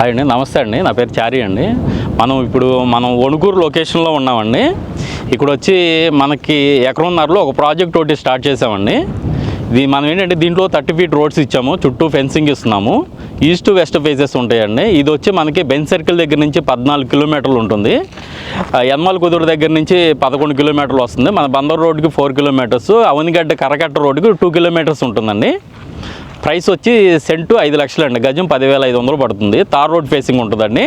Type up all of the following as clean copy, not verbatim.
Hi అండి, నమస్తే అండి. నా పేరు చారి అండి. మనం ఒణుకూరు లొకేషన్లో ఉన్నామండి. ఇక్కడ వచ్చి మనకి ఎకరన్నరలో ఒక ప్రాజెక్ట్ ఒకటి స్టార్ట్ చేసామండి. ఇది మనం ఏంటంటే దీంట్లో 30 ఫీట్ రోడ్స్ ఇచ్చాము, చుట్టూ ఫెన్సింగ్ ఇస్తున్నాము. ఈస్ట్ వెస్ట్ ఫేసెస్ ఉంటాయండి. ఇది వచ్చి మనకి బెంచ్ సర్కిల్ దగ్గర నుంచి 14 కిలోమీటర్లు ఉంటుంది. యనమల కుదురు దగ్గర నుంచి 11 కిలోమీటర్లు వస్తుంది. మన బందర్ రోడ్డుకి 4 కిలోమీటర్స్, అవనిగడ్డ కరకట్ట రోడ్డుకి 2 కిలోమీటర్స్ ఉంటుందండి. ప్రైస్ వచ్చి సెంటు 5 లక్షలు అండి. గజం 10,500 పడుతుంది. తార్ రోడ్ ఫేసింగ్ ఉంటుందండి.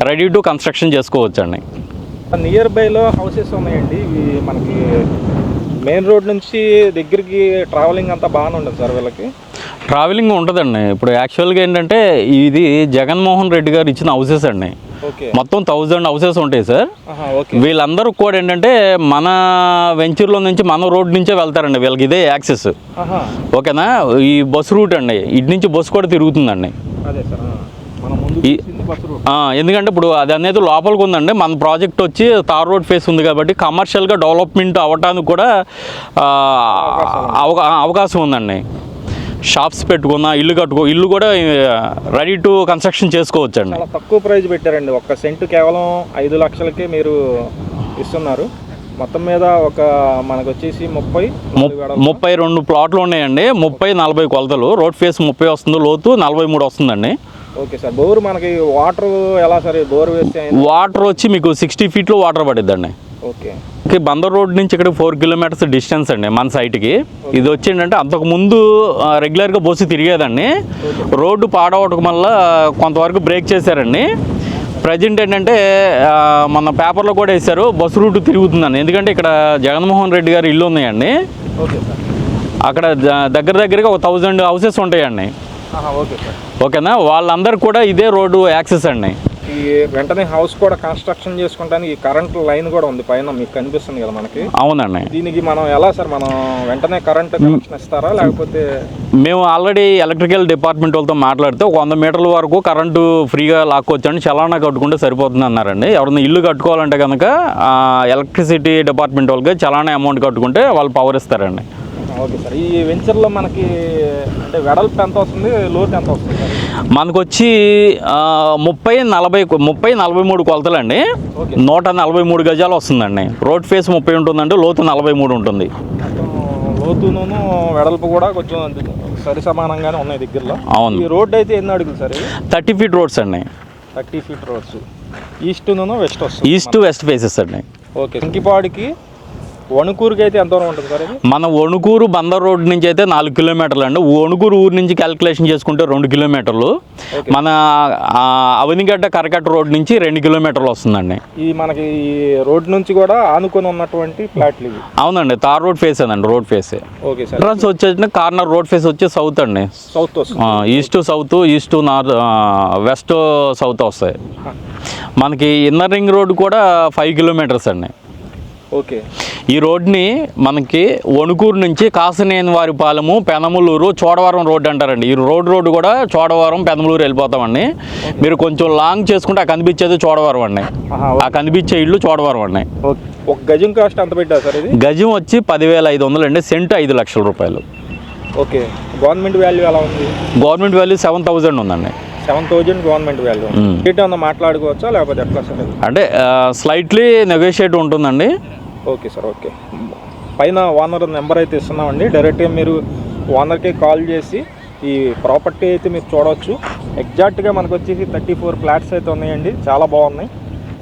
రెడీ టు కన్స్ట్రక్షన్ చేసుకోవచ్చండి. నియర్ బైలో హౌసెస్ ఉన్నాయండి. ఇవి మనకి మెయిన్ రోడ్ నుంచి దగ్గరికి ట్రావెలింగ్ అంతా బాగానే ఉంటుంది సార్. వీళ్ళకి ట్రావెలింగ్ ఉంటుందండి. ఇప్పుడు యాక్చువల్గా ఏంటంటే ఇది జగన్మోహన్ రెడ్డి గారు ఇచ్చిన హౌసెస్ అండి. మొత్తం 1000 హౌసెస్ ఉంటాయి సార్. వీళ్ళందరూ కూడా ఏంటంటే మన వెంచర్లో నుంచి మన రోడ్ నుంచే వెళ్తారండి. వీళ్ళకి ఇదే యాక్సెస్. ఓకేనా? ఈ బస్ రూట్ అండి, ఇటు నుంచి బస్సు కూడా తిరుగుతుందండి. ఎందుకంటే ఇప్పుడు అది అనేది లోపలికి ఉందండి. మన ప్రాజెక్ట్ వచ్చి తార్ రోడ్ ఫేస్ ఉంది కాబట్టి కమర్షియల్గా డెవలప్మెంట్ అవ్వటానికి కూడా అవకాశం ఉందండి. షాప్స్ పెట్టుకున్నా, ఇల్లు కూడా రెడీ టు కన్స్ట్రక్షన్ చేసుకోవచ్చు అండి. చాలా తక్కువ ప్రైస్ పెట్టారండి. ఒక్క సెంటు కేవలం 5 లక్షలకే మీరు ఇస్తున్నారు. మొత్తం మీద మనకు వచ్చేసి 32 ప్లాట్లు ఉన్నాయండి. 30-40 కొలతలు. రోడ్ ఫేస్ 30 వస్తుంది, లోతు 43 వస్తుందండి. Okay sir. బోర్ మనకి వాటర్ ఎలా సార్? బోర్ వేస్తే వాటర్ వచ్చి మీకు 60 ఫీట్లో వాటర్ పడిద్దండి. ఓకే. బందర్ రోడ్ నుంచి ఇక్కడ 4 కిలోమీటర్స్ డిస్టెన్స్ అండి మన సైట్కి. ఇది వచ్చిందంటే అంతకుముందు రెగ్యులర్గా బస్సు తిరిగేదండి. రోడ్డు పాడవటం వల్ల కొంతవరకు బ్రేక్ చేశారండి. ప్రజెంట్ ఏంటంటే మన పేపర్లో కూడా వేశారు, బస్సు రూట్ తిరుగుతుందండి. ఎందుకంటే ఇక్కడ జగన్మోహన్ రెడ్డి గారి ఇల్లు ఉన్నాయండి. అక్కడ దగ్గరగా ఒక 1000 హౌసెస్ ఉంటాయండి. Okay sir. ఓకేనా? వాళ్ళందరూ కూడా ఇదే రోడ్డు యాక్సెస్ అండి. ఈ వెంటనే హౌస్ కూడా కన్స్ట్రక్షన్ చేసుకుంటానికి కరెంట్ లైన్ కూడా ఉంది పైన, మీకు కనిపిస్తుంది కదా మనకి. అవునండి. దీనికి మనం ఎలా సార్, మనం వెంటనే కరెంట్ కనెక్షన్ ఇస్తారా లేకపోతే? మేము ఆల్రెడీ ఎలక్ట్రికల్ డిపార్ట్మెంట్ వాళ్ళతో మాట్లాడితే 100 మీటర్ల వరకు కరెంటు ఫ్రీగా లాక్కొచ్చండి, చలానా కట్టుకుంటే సరిపోతుంది అన్నారండి. ఎవరైనా ఇల్లు కట్టుకోవాలంటే కనుక ఎలక్ట్రిసిటీ డిపార్ట్మెంట్ వాళ్ళకి చలానా అమౌంట్ కట్టుకుంటే వాళ్ళు పవర్ ఇస్తారండి. Okay sir. ఈ వెంచర్లో మనకి అంటే వెడల్పు ఎంత వస్తుంది, లోతు ఎంత వస్తుంది సార్? మనకు వచ్చి 30-43 కొలతలు అండి. 143 గజాలు వస్తుందండి. రోడ్ ఫేస్ 30 ఉంటుందండి, లోతు 43 ఉంటుంది. లోతును వెడల్పు కూడా కొంచెం సరి సమానంగానే ఉన్నాయి దగ్గరలో. అవును. ఈ రోడ్ అయితే ఎన్ని అడుగులు సార్? 30 ఫీట్ రోడ్స్ అండి. 30 ఫీట్ రోడ్స్. ఈస్ట్ను వెస్ట్ వస్తుంది. ఈస్ట్ వెస్ట్ ఫేసెస్ అండి. ఓకే. ఇంకిపాడికి ఒణుకూరుకి అయితే ఎంత దూరం ఉంటుంది సార్? మన ఒణుకూరు బందర్ రోడ్ నుంచి అయితే 4 కిలోమీటర్లు అండి. ఒణుకూరు ఊరు నుంచి క్యాలిక్యులేషన్ చేసుకుంటే 2 కిలోమీటర్లు. మన అవనిగడ్డ కరకట్ట రోడ్ నుంచి 2 కిలోమీటర్లు వస్తుందండి. ఈ మనకి ఈ రోడ్ నుంచి కూడా ఆనుకొని ఉన్నటువంటి ఫ్లాట్లు ఇవి. అవునండి. తార్ రోడ్ ఫేస్ అండి, road face. Okay sir. Entrance వచ్చేసి కార్నర్ రోడ్ ఫేస్ వచ్చి సౌత్ అండి. సౌత్ వస్తుంది. East south, east north, west south వస్తాయి. మనకి ఇన్నర్ రింగ్ రోడ్ కూడా 5 కిలోమీటర్స్ అండి. ఓకే. ఈ రోడ్ని మనకి ఒణుకూరు నుంచి కాసనేనివారిపాలెము, పెనమలూరు, చోడవరం రోడ్ అంటారండి. ఈ రోడ్డు కూడా చోడవరం, పెనమలూరు వెళ్ళిపోతామండి. మీరు కొంచెం లాంగ్ చేసుకుంటే ఆ కనిపించేది చోడవరం అండి. ఆ కనిపించే ఇల్లు చోడవరం అండి. ఒక గజం కాస్ట్ ఎంత పెట్టారు సార్ ఇది? గజం వచ్చి 10,500 అండి. సెంటు 5 లక్షల రూపాయలు. ఓకే. గవర్నమెంట్ వాల్యూ ఎలా ఉంది? గవర్నమెంట్ వాల్యూ 7,000 ఉందండి. 7,000 గవర్నమెంట్ వాల్యూ. రేట్ ఏమన్నా మాట్లాడుకోవచ్చా లేకపోతే ఎట్లా సార్? అంటే స్లైట్లీ నెగోషియేట్ ఉంటుందండి. Okay sir. ఓకే. పైన ఓనర్ నెంబర్ అయితే ఇస్తున్నామండి. డైరెక్ట్గా మీరు ఓనర్కి కాల్ చేసి ఈ ప్రాపర్టీ అయితే మీరు చూడవచ్చు. ఎగ్జాక్ట్గా మనకు వచ్చేసి 34 ఫ్లాట్స్ అయితే ఉన్నాయండి. చాలా బాగున్నాయి.